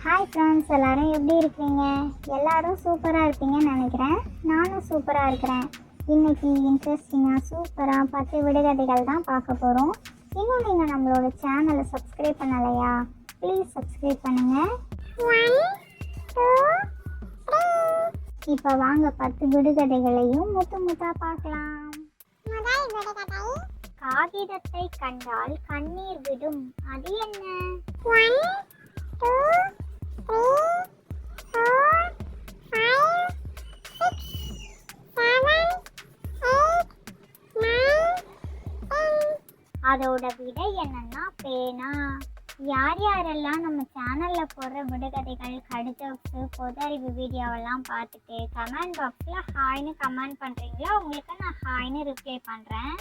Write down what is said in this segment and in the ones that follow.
Hi friends, எல்லோரும் எப்படி இருக்கிறீங்க? எல்லோரும் சூப்பராக இருப்பீங்கன்னு நினைக்கிறேன். நானும் சூப்பராக இருக்கிறேன். இன்றைக்கி இன்ட்ரெஸ்டிங்காக சூப்பராக 10 விடுகதைகள் தான் பார்க்க போகிறோம். இன்னும் நீங்கள் நம்மளோட சேனலை சப்ஸ்கிரைப் பண்ணலையா? ப்ளீஸ் சப்ஸ்கிரைப் பண்ணுங்கள். 1 2 3. இப்போ வாங்க 10 விடுகதைகளையும் முத்தாக பார்க்கலாம். முதல் விடுகதை, காகிதத்தை கண்டால் கண்ணீர் விடும், அது என்ன? 1 2 3 4 5 6 7 8 9 10. அதோட விடை என்னன்னா பேனா. யார் யாரெல்லாம் நம்ம சேனலில் போடுற விடுகதைகள், கடிஜோக்ஸு, பொது அறிவு வீடியோவெல்லாம் பார்த்துட்டு கமெண்ட் பாக்ஸில் ஹாய்னு கமெண்ட் பண்ணுறீங்களோ உங்களுக்கு நான் ஹாய்னு ரிப்ளை பண்ணுறேன்.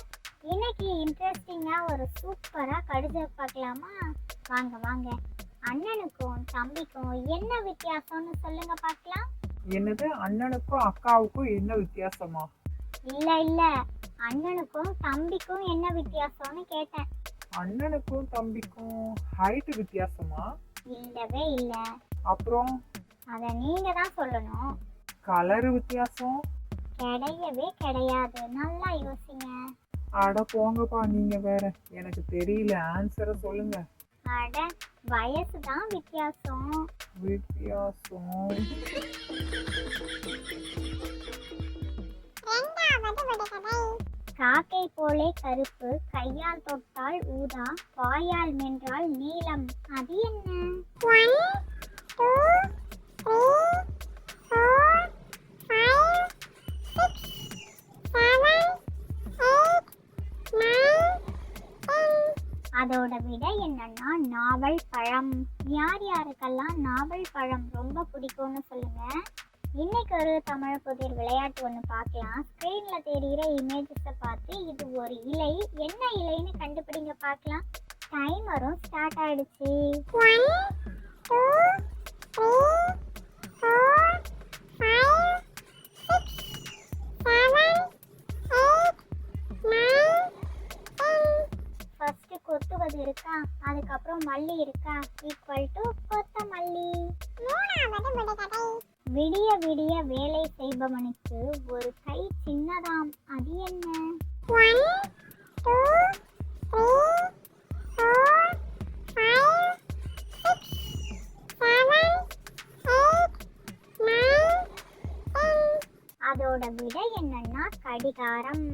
இன்னைக்கு இன்ட்ரெஸ்டிங்காக ஒரு சூப்பராக கடிஜோக் பார்க்கலாமா? வாங்க வாங்க. அண்ணனுக்கும் தம்பிக்கும் என்ன வித்தியாசம்னு சொல்லுங்க பார்க்கலாம். என்னது, அண்ணனுக்கும் அக்காவுக்கும் என்ன வித்தியாசமா? இல்ல அண்ணனுக்கும் தம்பிக்கும் என்ன வித்தியாசம்னு கேட்டேன். அண்ணனுக்கும் தம்பிக்கும் ஹைட் வித்தியாசமா? இல்லவே இல்ல. அப்புறம் அத நீங்க தான் சொல்லணும். கலர் வித்தியாசம்? கிடையவே கிடையாது. நல்லா யோசிங்க. அட போங்கப்பா, நீங்க வேற. எனக்கு தெரியல, ஆன்சரை சொல்லுங்க. அட, வயசு தான் வித்தியாசம். காக்கை போலே கருப்பு, கையால் தொட்டால் ஊதா, வாயால் மென்றால் நீலம், அது என்ன? 1 2 3 4 5 6 7 8 9 10. அதோட விடை என்னன்னா நாவல் பழம். யார் யாருக்கெல்லாம் நாவல் பழம் ரொம்ப பிடிக்கும்னு சொல்லுங்க. இன்னைக்கு ஒரு தமிழ் புதிர் விளையாட்டு ஒன்று பார்க்கலாம். ஸ்க்ரீனில் தெரிகிற இமேஜஸை பார்த்து இது ஒரு இலை, என்ன இலைன்னு கண்டுபிடிங்க பார்க்கலாம். டைமரும் ஸ்டார்ட் ஆயிடுச்சு. 1 2 3 4 5 6 7 8 9 10. ஃபர்ஸ்ட் கொத்துவது இருக்கா, அதுக்கப்புறம் மல்லி இருக்கா, ஈக்குவல் டு கொத்தமல்லி. மூணாவது விடுகதை, விடிய விடிய வேலை செய்பவனுக்கு ஒரு கை சின்னதாம், அது என்ன? 1 2 3 4 5 6 7 8 9 10. அதோட விடை என்னன்னா கடிகாரம்.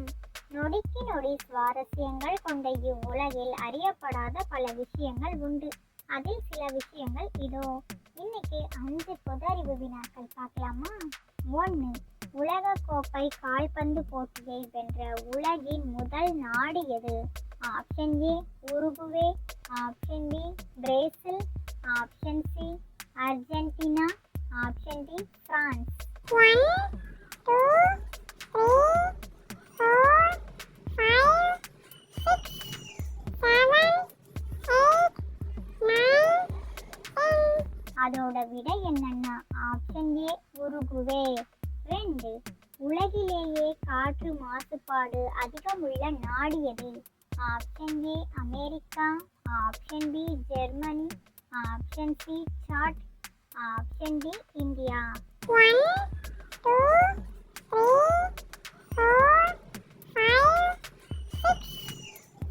நொடிக்கு நொடி சுவாரஸ்யங்கள் கொண்ட இவ்வுலகில் அறியப்படாத பல விஷயங்கள் உண்டு. அதில் சில விஷயங்கள் இதோ. இன்னைக்கு 5 பொது அறிவு வினாக்கள் பார்க்கலாமா? 1. உலக கோப்பை கால்பந்து போட்டியை வென்ற உலகின் முதல் நாடு எது? Option A Uruguay, option B Brazil, option C Argentina, option D France. 1 2 3 4 5 6 7 8 9 10. அதோட விடை என்னன்னா ஆப்ஷன் ஏ உருகுவே. 2. உலகிலேயே காற்று மாசுபாடு அதிகம் உள்ள நாடு எது? Option A America, option B Germany, option C Chad, option D India. 1 2 3 4 5 6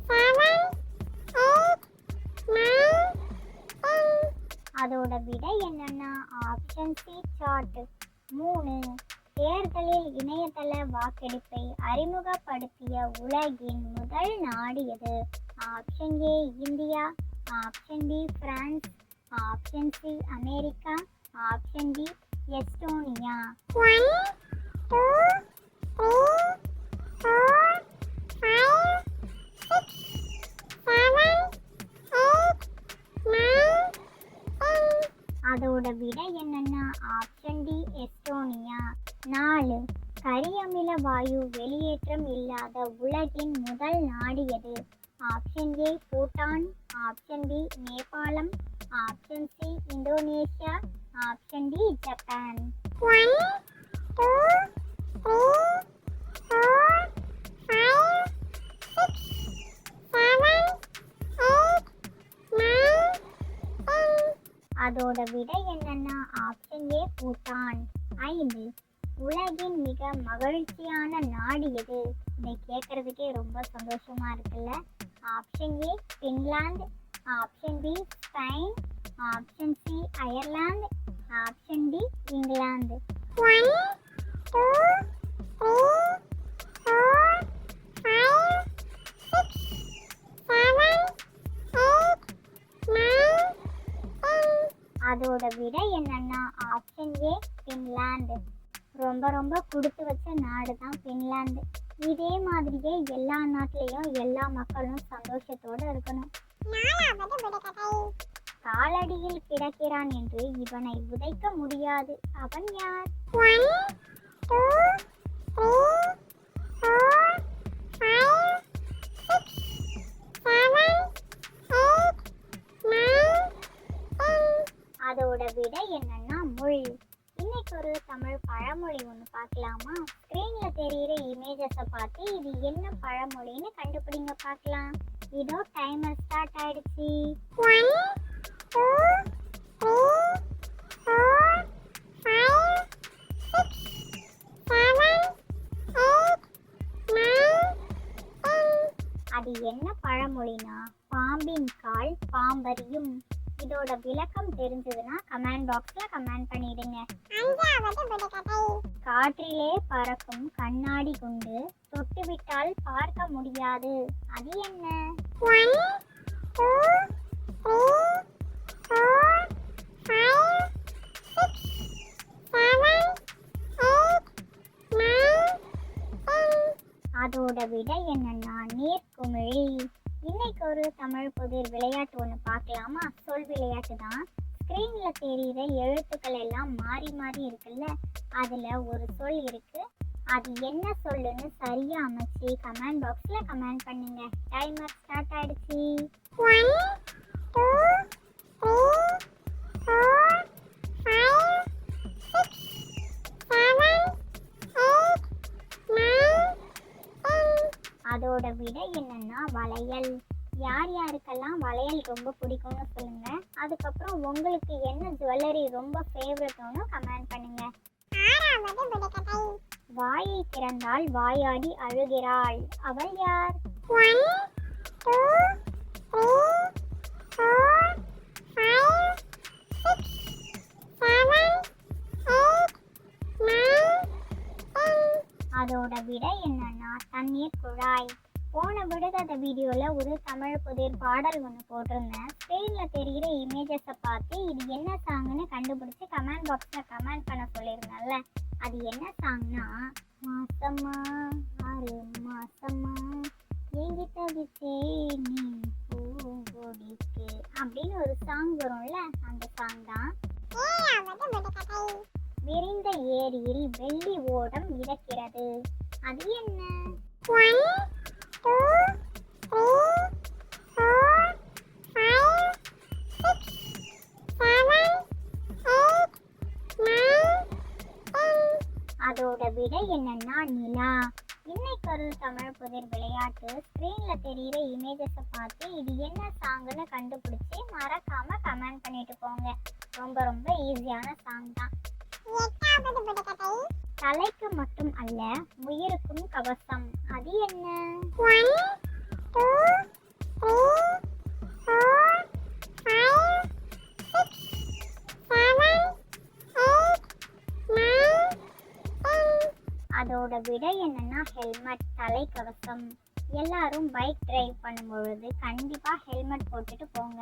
7 8 9 10. அதோட விடை என்னன்னா ஆப்ஷன் சி சாட். 3. தேர்தலில் இணையதள வாக்கெடுப்பை அறிமுகப்படுத்திய உலகின் முதல் நாடு எது? Option A India, option B France, option C America, option D Estonia. 1 2 3 4 5 6 7 8 9 10. அதோட விடை என்னன்னா ஆப்ஷன் டி எஸ்டோனியா. 4. கரியமில வாயு வெளியேற்றம் இல்லாத உலகின் முதல் நாடு எது? Option A Bhutan, option B நேபாளம், option C Indonesia, option D Japan. 1 2 3 4 5 6 7 8 9 10. அதோட விடை என்னன்னா ஆப்ஷன் ஏ பூட்டான். 5. உலகின் மிக மகிழ்ச்சியான நாடு எது? இதை கேட்கறதுக்கே ரொம்ப சந்தோஷமா இருக்குல்ல. Option A Finland, option B Spain, option C Ireland, option D England. 1 2 3 4 5 6 7 8 9 10. அதோட விடை என்னன்னா ஆப்ஷன் ஏ பின்லாந்து. ரொம்ப ரொம்ப கொடுத்து வச்ச நாடு தான் பின்லாந்து. இதே மாதிரியே எல்லா நாட்டிலையும் எல்லா மக்களும் சந்தோஷத்தோடு இருக்கணும். காலடியில் கிடக்கிறான் என்று இவனை உதைக்க முடியாது. அவன் யார்? 1 2 3 4 5 6 7 8 9 10. அதோட விடை என்னன்னா முள். இன்னைக்கு ஒரு தமிழ் பழமொழி ஒன்று பார்க்கலாமா? ஸ்க்ரீன்ல தெரியிற இமேஜஸை பார்த்து இது என்ன பழமொழின்னு கண்டுபிடிங்க பார்க்கலாம். இதோ டைமர் ஸ்டார்ட் ஆயிடுச்சு. 1 2 3 4 5 6 7 8 9 10. அது என்ன பழமொழினா பாம்பின் கால் பாம்பரியும். இதோட விளக்கம் தெரிஞ்சதுன்னா கமெண்ட் பாக்ஸ்ல கமெண்ட் பண்ணிடுங்க. காற்றிலே பறக்கும் கண்ணாடி கொண்டு தொட்டுவிட்டால் பார்க்க முடியாது. அது என்ன? 1 2 3 4 5 6 7 8 9 10. அதோட விடை என்னன்னா நீர்க்குமிழி. இன்னைக்கு ஒரு தமிழ் புதிர் விளையாட்டு ஒன்று பார்க்கலாமா? சொல் விளையாட்டு தான். ஸ்க்ரீன்ல தெரிகிற எழுத்துக்கள் எல்லாம் மாறி மாறி இருக்குல்ல, அதுல ஒரு சொல் இருக்கு. அது என்ன சொல்லுன்னு சரியா அமைச்சு கமெண்ட் பாக்ஸ்ல கமெண்ட் பண்ணுங்க. டைமர் ஸ்டார்ட் ஆயிடுச்சு. 1 2 3 4 5 6 7 8 9 10. அதோட விடை என்னன்னா வளையல். யார் யாருக்கெல்லாம் வளையல் ரொம்ப பிடிக்கும்னு சொல்லுங்க. அதுக்கப்புறம் உங்களுக்கு என்ன ஜுவல்லரி ரொம்ப ஃபேவரட்னு கமெண்ட் பண்ணுங்க. வாயை திறந்தால் வாயாடி அழுகிறாள். அவள் யார்? 1 2 3 4 5 6 7 8 9 10. அதோட விடை என்னன்னா தண்ணீர் குழாய். போன விடுகதை வீடியோவில் ஒரு தமிழ் புதிர் பாடல் ஒன்று போட்டிருந்தேன். ஸ்க்ரீனில் தெரிகிற இமேஜஸை பார்த்து இது என்ன சாங்னு கண்டுபிடிச்சி கமெண்ட் பாக்ஸில் கமெண்ட் பண்ண சொல்லியிருந்தேன்ல, அது என்ன சாங்னா மாசம்மா 6 மாசம்மா எங்கிட்ட விச்சே நீ பூங்கொடிக்கு அப்படின்னு ஒரு சாங் வரும்ல, அந்த சாங் தான். விரிந்த ஏரியில் வெள்ளி ஓடம் மிதக்கிறது. அது என்ன? 1 2 3 4 5 6 7 8 9 10. அதோட விடை என்னன்னா நிலா. இன்னைக்கு ஒரு தமிழ் புதிர் விளையாட்டு. ஸ்க்ரீன்ல தெரிகிற இமேஜஸை பார்த்து இது என்ன சாங்னு கண்டுபிடிச்சி மறக்காம கமெண்ட் பண்ணிட்டு போங்க. ரொம்ப ரொம்ப ஈஸியான சாங் தான். தலைக்கு மட்டும் அல்ல உயிருக்கும் கவசம். அது என்ன? 1 2 3 4 5 6 7 8 9 10. அதோட விடை என்னன்னா ஹெல்மெட், தலைக்கவசம். எல்லாரும் பைக் டிரைவ் பண்ணும்பொழுது கண்டிப்பா ஹெல்மெட் போட்டுட்டு போங்க.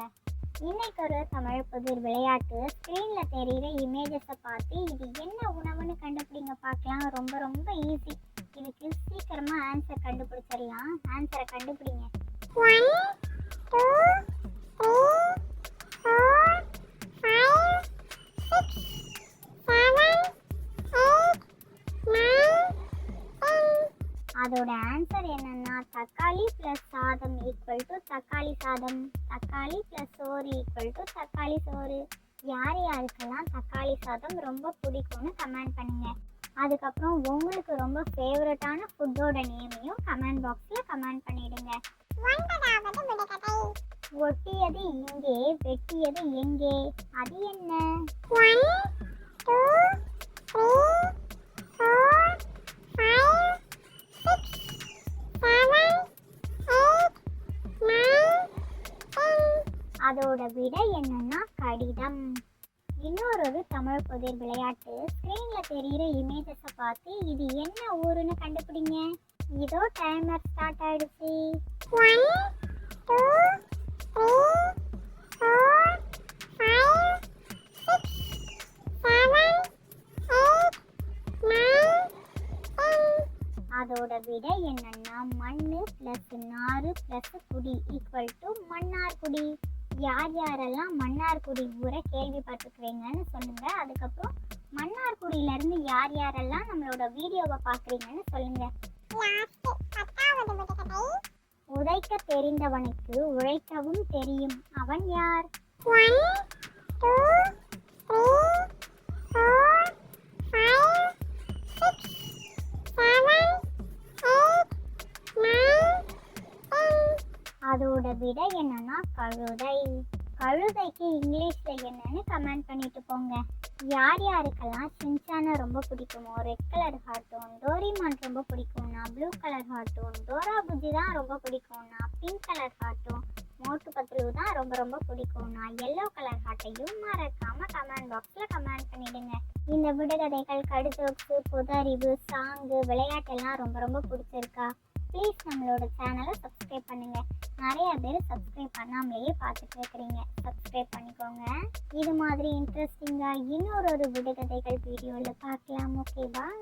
இன்னைக்கு ஒரு தமிழ் புதிர் விளையாட்டு. ஸ்க்ரீன்ல தெரிகிற இமேஜஸை பார்த்து இது என்ன உணவுன்னு கண்டுபிடிங்க பார்க்கலாம். ரொம்ப ரொம்ப ஈஸி. இதுக்கு சீக்கிரமா ஆன்சர் கண்டுபிடிச்சிடலாம். ஆன்சரை கண்டுபிடிங்க. 1 2 3 4 5 6 7 8 9 10. அதோட ஆன்சர் என்னன்னா தக்காளி ப்ளஸ் சாதம் ஈக்குவல் டு தக்காளி சாதம். தக்காளி ப்ளஸ் சோறு ஈக்குவல் டு தக்காளி சோறு. யார் யாருக்கெல்லாம் தக்காளி சாதம் ரொம்ப பிடிக்கும்னு கமெண்ட் பண்ணுங்க. அதுக்கப்புறம் உங்களுக்கு ரொம்ப ஃபேவரட்டான ஃபுட்டோட நேமையும் கமெண்ட் பாக்ஸில் கமெண்ட் பண்ணிடுங்க. ஒட்டியது இங்கே வெட்டியது எங்கே, அது என்ன? 1 2 3 4 5 6 7 8 9 10. அதோட விடை என்னன்னா கடிதம். இன்னொரு தமிழ் புதிர் விளையாட்டு. ஸ்க்ரீன்ல தெரியிற இமேஜஸை பார்த்து இது என்ன ஊருன்னு கண்டுபிடிங்க. இதோ டைமர் ஸ்டார்ட் ஆயிடுச்சு. 1 2 3 4 5 6 7 8 9 10. அதோட விடை என்னன்னா மண்ணு பிளஸ் நாறு பிளஸ் குடி ஈக்குவல் டு மன்னார்குடி. யார் யாரெல்லாம் மன்னார்குடி ஊரை கேள்விப்பட்டிருக்கிறீங்கன்னு சொல்லுங்க. அதுக்கப்புறம் மன்னார்குடியிலேருந்து யார் யாரெல்லாம் நம்மளோட வீடியோவை பார்க்குறீங்கன்னு சொல்லுங்க. உதைக்க தெரிந்தவனுக்கு உழைக்கவும் தெரியும், அவன் யார்? 1 2 3 4 5 6 7 8 9 10. அதோட விடை என்னன்னா கழுதை. கழுதைக்கு இங்கிலீஷ்ல என்னன்னு கமெண்ட் பண்ணிட்டு போங்க. யார் யாருக்கெல்லாம் சின்சானை ரொம்ப பிடிக்குமோ, ரெட் கலர் ஹார்ட்டோன், டோரிமான் ரொம்ப பிடிக்கும்னா ப்ளூ கலர் ஹார்ட்டோன், டோரா புஜி தான் ரொம்ப பிடிக்கும்னா பிங்க் கலர் ஹார்ட்டோன், மோட்டு பத்லு தான் ரொம்ப ரொம்ப பிடிக்கும்னா எல்லோ கலர் ஹார்ட்டையும் மறக்காம கமெண்ட் பாக்ஸ்ல கமெண்ட் பண்ணிடுங்க. இந்த விடுகதைகள், கடுஜோக்ஸு, பொது அறிவு, சாங்கு, விளையாட்டெல்லாம் ரொம்ப ரொம்ப பிடிச்சிருக்கா? ப்ளீஸ் நம்மளோட சேனலை சப்ஸ்கிரைப் பண்ணுங்க. நிறைய பேர் சப்ஸ்கிரைப் பண்ணாமலேயே பார்த்துட்டு இருக்கிறீங்க, சப்ஸ்கிரைப் பண்ணிக்கோங்க. இது மாதிரி இன்ட்ரெஸ்டிங்காக இன்னொரு விடுகதைகள் வீடியோவில் பார்க்கலாம். ஓகே, பாய்.